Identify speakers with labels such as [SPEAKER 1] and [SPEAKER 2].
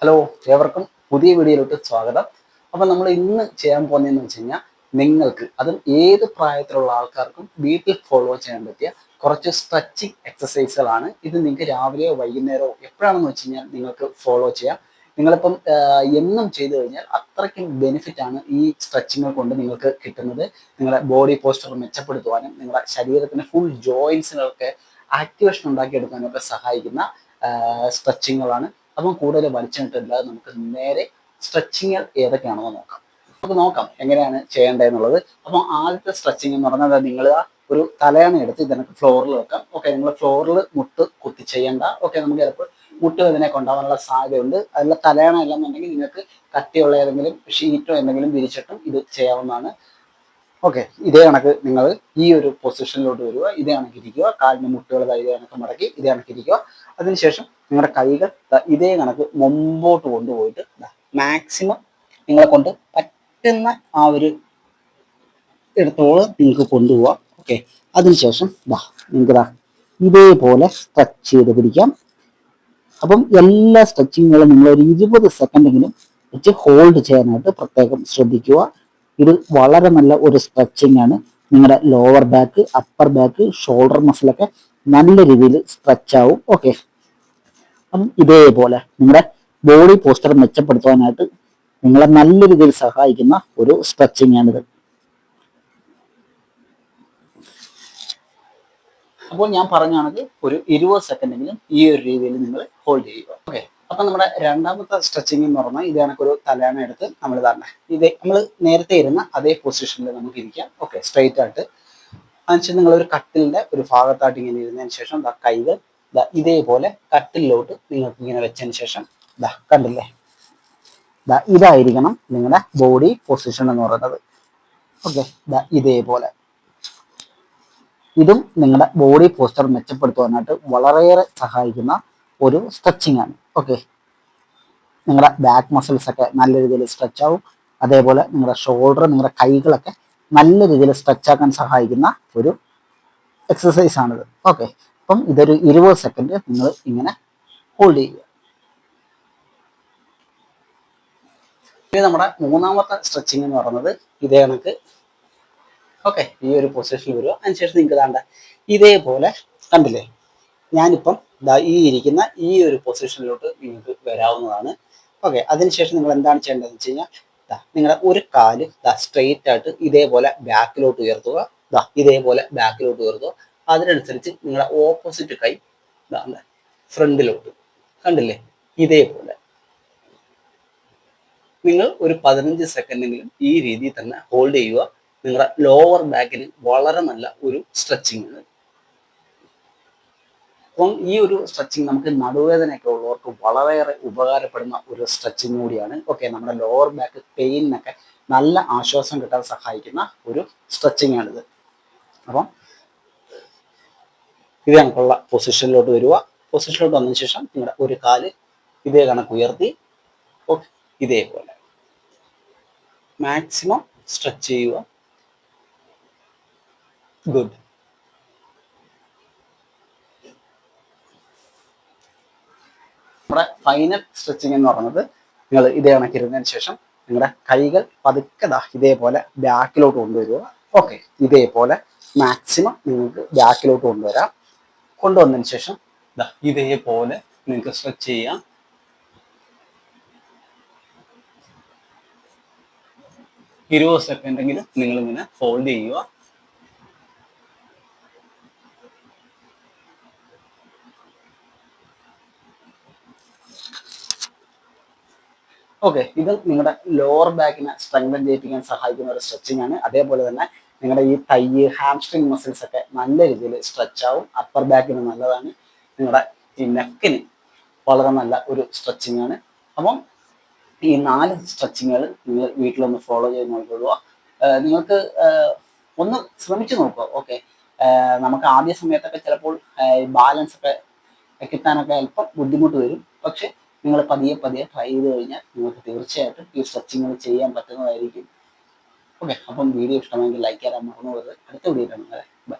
[SPEAKER 1] Hello, ഏവർക്കും പുതിയ വീഡിയോയിലോട്ട് സ്വാഗതം. അപ്പം നമ്മൾ ഇന്ന് ചെയ്യാൻ പോകുന്നതെന്ന് വെച്ച് കഴിഞ്ഞാൽ നിങ്ങൾക്ക് അതും ഏത് പ്രായത്തിലുള്ള ആൾക്കാർക്കും വീട്ടിൽ ഫോളോ ചെയ്യാൻ പറ്റിയ കുറച്ച് സ്ട്രെച്ചിങ് എക്സസൈസുകളാണ്. ഇത് നിങ്ങൾക്ക് രാവിലെയോ വൈകുന്നേരമോ എപ്പോഴാണെന്ന് വെച്ച് കഴിഞ്ഞാൽ നിങ്ങൾക്ക് ഫോളോ ചെയ്യാം. നിങ്ങളിപ്പം എന്നും ചെയ്തു കഴിഞ്ഞാൽ അത്രയ്ക്കും ബെനിഫിറ്റ് ആണ് ഈ സ്ട്രെച്ചിങ്ങുകൾ കൊണ്ട് നിങ്ങൾക്ക് കിട്ടുന്നത്. നിങ്ങളുടെ ബോഡി പോസ്ചർ മെച്ചപ്പെടുത്തുവാനും നിങ്ങളുടെ ശരീരത്തിന് ഫുൾ ജോയിൻസിനൊക്കെ ആക്ടിവേഷൻ ഉണ്ടാക്കിയെടുക്കാനും ഒക്കെ സഹായിക്കുന്ന സ്ട്രെച്ചിങ്ങുകളാണ്. അപ്പം കൂടുതൽ വലിച്ചിട്ടില്ല, നമുക്ക് നേരെ സ്ട്രെച്ചിങ്ങുകൾ ഏതൊക്കെയാണെന്ന് നോക്കാം. നമുക്ക് നോക്കാം എങ്ങനെയാണ് ചെയ്യേണ്ടതെന്നുള്ളത്. അപ്പം ആദ്യത്തെ സ്ട്രെച്ചിങ് എന്ന് പറഞ്ഞാൽ നിങ്ങൾ ഒരു തലയണ എടുത്ത് ഇതിനൊക്കെ ഫ്ലോറിൽ വെക്കാം. ഓക്കെ, നിങ്ങൾ ഫ്ലോറിൽ മുട്ട് കുത്തി ചെയ്യേണ്ട. ഓക്കെ, നമുക്ക് ചിലപ്പോൾ മുട്ട് വേദനയൊക്കെ ഉണ്ടാവാനുള്ള സാധ്യതയുണ്ട്. അതിൽ തലയണ അല്ലെന്നുണ്ടെങ്കിൽ നിങ്ങൾക്ക് കട്ടിയുള്ള ഏതെങ്കിലും ഷീറ്റോ എന്തെങ്കിലും വിരിച്ചിട്ടും ഇത് ചെയ്യാവുന്നതാണ്. ഓക്കെ, ഇതേ കണക്ക് നിങ്ങൾ ഈ ഒരു പൊസിഷനിലോട്ട് വരിക, ഇതേ കണക്ക് ഇരിക്കുക, കാലിന് മുട്ടുകൾ ഇതേ കണക്ക് മടക്കി ഇതേ കണക്ക് ഇരിക്കുക. അതിനുശേഷം നിങ്ങളുടെ കൈകൾ ഇതേ കണക്ക് മുമ്പോട്ട് കൊണ്ടുപോയിട്ട് മാക്സിമം നിങ്ങളെ കൊണ്ട് പറ്റുന്ന ആ ഒരു ഇടത്തോളം നിങ്ങൾക്ക് കൊണ്ടുപോവാം. ഓക്കെ, അതിനുശേഷം നിങ്ങൾക്ക് ഇതേപോലെ സ്ട്രെച്ച് ചെയ്ത് പിടിക്കാം. അപ്പം എല്ലാ സ്ട്രെച്ചിങ്ങുകളും നിങ്ങൾ ഒരു 20 സെക്കൻഡെങ്കിലും വെച്ച് ഹോൾഡ് ചെയ്യാനായിട്ട് പ്രത്യേകം ശ്രദ്ധിക്കുക. ഇത് വളരെ നല്ല ഒരു സ്ട്രെച്ചിങ് ആണ്. നിങ്ങളുടെ lower back, upper back, shoulder മസിലൊക്കെ നല്ല രീതിയിൽ സ്ട്രെച്ച് ആവും. ഓക്കെ, അപ്പം ഇതേപോലെ നിങ്ങളുടെ ബോഡി പോസ്ചർ മെച്ചപ്പെടുത്തുവാനായിട്ട് നിങ്ങളെ നല്ല രീതിയിൽ സഹായിക്കുന്ന ഒരു സ്ട്രെച്ചിങ് ആണിത്. അപ്പോൾ ഞാൻ പറഞ്ഞാണെങ്കിൽ ഒരു 20 സെക്കൻഡെങ്കിലും ഈ ഒരു രീതിയിൽ നിങ്ങൾ ഹോൾഡ് ചെയ്യുക. ഓക്കെ, അപ്പൊ നമ്മുടെ രണ്ടാമത്തെ സ്ട്രെച്ചിങ് എന്ന് പറഞ്ഞാൽ ഇത് കണക്കൊരു തലയണ എടുത്ത് നമ്മൾ നമ്മൾ നേരത്തെ ഇരുന്ന അതേ പൊസിഷനിൽ നമുക്ക് ഇരിക്കാം. ഓക്കെ, സ്ട്രെയിറ്റ് ആയിട്ട്. അതിനുശേഷം നിങ്ങളൊരു കട്ടിലിന്റെ ഒരു ഭാഗത്തായിട്ട് ഇങ്ങനെ ഇരുന്നതിന് ശേഷം കൈകൾ ഇതേപോലെ കട്ടിലോട്ട് നിങ്ങൾക്ക് ഇങ്ങനെ വെച്ചതിന് ശേഷം കണ്ടില്ലേ, ഇതായിരിക്കണം നിങ്ങളുടെ ബോഡി പൊസിഷൻ എന്ന് പറയുന്നത്. ഓക്കെ, ഇതേപോലെ ഇതും നിങ്ങളുടെ ബോഡി പോസ്ചർ മെച്ചപ്പെടുത്തുവാനായിട്ട് വളരെയേറെ സഹായിക്കുന്ന ഒരു സ്ട്രെച്ചിങ് ആണ്. ഓക്കെ, നിങ്ങളുടെ ബാക്ക് മസിൽസ് ഒക്കെ നല്ല രീതിയിൽ സ്ട്രെച്ച് ആവും. അതേപോലെ നിങ്ങളുടെ ഷോൾഡർ, നിങ്ങളുടെ കൈകളൊക്കെ നല്ല രീതിയിൽ സ്ട്രെച്ച് ആക്കാൻ സഹായിക്കുന്ന ഒരു എക്സസൈസ് ആണിത്. ഓക്കെ, അപ്പം ഇതൊരു 20 സെക്കൻഡ് നിങ്ങൾ ഇങ്ങനെ ഹോൾഡ് ചെയ്യുക. ഇനി നമ്മുടെ മൂന്നാമത്തെ സ്ട്രെച്ചിങ് എന്ന് പറയുന്നത് ഇതേ കണക്ക്. ഓക്കെ, ഈ ഒരു പൊസിഷനിൽ വരിക. അതിനുശേഷം നിങ്ങൾക്ക് ഇതേപോലെ കണ്ടില്ലേ, ഞാനിപ്പം ഈ ഇരിക്കുന്ന ഈ ഒരു പൊസിഷനിലോട്ട് നിങ്ങൾക്ക് വരാവുന്നതാണ്. ഓക്കെ, അതിനുശേഷം നിങ്ങൾ എന്താണ് ചെയ്യേണ്ടതെന്ന് വെച്ച് കഴിഞ്ഞാൽ നിങ്ങളുടെ ഒരു കാല് സ്ട്രെയിറ്റ് ആയിട്ട് ഇതേപോലെ ബാക്കിലോട്ട് ഉയർത്തുക. ഇതേപോലെ ബാക്കിലോട്ട് ഉയർത്തുക. അതിനനുസരിച്ച് നിങ്ങളുടെ ഓപ്പോസിറ്റ് കൈ ഫ്രണ്ടിലോട്ട്, കണ്ടില്ലേ, ഇതേപോലെ നിങ്ങൾ ഒരു 15 സെക്കൻഡെങ്കിലും ഈ രീതിയിൽ തന്നെ ഹോൾഡ് ചെയ്യുക. നിങ്ങളുടെ ലോവർ ബാക്കിന് വളരെ നല്ല ഒരു സ്ട്രെച്ചിങ് ആണ്. അപ്പം ഈ ഒരു സ്ട്രെച്ചിങ് നമുക്ക് നടുവേദനയൊക്കെ ഉള്ളവർക്ക് വളരെയേറെ ഉപകാരപ്പെടുന്ന ഒരു സ്ട്രെച്ചിങ് കൂടിയാണ്. ഓക്കെ, നമ്മുടെ ലോവർ ബാക്ക് പെയിനൊക്കെ നല്ല ആശ്വാസം കിട്ടാൻ സഹായിക്കുന്ന ഒരു സ്ട്രെച്ചിങ് ആണിത്. അപ്പം ഇത് കണക്കുള്ള പൊസിഷനിലോട്ട് വരിക. പൊസിഷനിലോട്ട് വന്നതിന് ശേഷം നിങ്ങളുടെ ഒരു കാല് ഇതേ കണക്ക് ഉയർത്തി ഓക്കെ ഇതേപോലെ മാക്സിമം സ്ട്രെച്ച് ചെയ്യുക. ഗുഡ്. നമ്മുടെ ഫൈനൽ സ്ട്രെച്ചിങ് എന്ന് പറയുന്നത് നിങ്ങൾ ഇതേ കണക്കിരുന്നതിന് ശേഷം നിങ്ങളുടെ കൈകൾ പതുക്കെ ഇതേപോലെ ബാക്കിലോട്ട് കൊണ്ടുവരിക. ഓക്കെ, ഇതേപോലെ മാക്സിമം നിങ്ങൾക്ക് ബാക്കിലോട്ട് കൊണ്ടുവരാം. കൊണ്ടുവന്നതിന് ശേഷം ഇതേപോലെ നിങ്ങൾക്ക് സ്ട്രെച്ച് ചെയ്യാം. ഇരുപത് സെക്കൻഡെങ്കിലും നിങ്ങളിങ്ങനെ ഹോൾഡ് ചെയ്യുക. ഓക്കെ, ഇത് നിങ്ങളുടെ ലോവർ ബാക്കിനെ സ്ട്രെങ്തൻ ചെയ്യിപ്പിക്കാൻ സഹായിക്കുന്ന ഒരു സ്ട്രെച്ചിങ് ആണ്. അതേപോലെ തന്നെ നിങ്ങളുടെ ഈ തൈ, ഹാംസ്ട്രിങ് മസിൽസ് ഒക്കെ നല്ല രീതിയിൽ സ്ട്രെച്ച് ആവും. അപ്പർ ബാക്കിന് നല്ലതാണ്. നിങ്ങളുടെ ഈ നെക്കിന് വളരെ നല്ല ഒരു സ്ട്രെച്ചിങ് ആണ്. അപ്പം ഈ 4 സ്ട്രെച്ചിങ്ങുകൾ നിങ്ങൾ വീട്ടിലൊന്ന് ഫോളോ ചെയ്ത് നോക്കുക. നിങ്ങൾക്ക് ഒന്ന് ശ്രമിച്ചു നോക്കുക. ഓക്കെ, നമുക്ക് ആദ്യ സമയത്തൊക്കെ ചിലപ്പോൾ ബാലൻസ് ഒക്കെ കിട്ടാനൊക്കെ അല്പം ബുദ്ധിമുട്ട് വരും. പക്ഷെ നിങ്ങൾ പതിയെ പതിയെ ട്രൈ ചെയ്ത് കഴിഞ്ഞാൽ നിങ്ങൾക്ക് തീർച്ചയായിട്ടും ഈ സ്ട്രെച്ചിങ്ങുകൾ ചെയ്യാൻ പറ്റുന്നതായിരിക്കും. ഓക്കെ, അപ്പം വീഡിയോ ഇഷ്ടമെങ്കിൽ ലൈക്ക് ചെയ്യാൻ മറന്നു പോകരുത്. അടുത്ത വീഡിയോ കാണുന്നത്. ബൈ.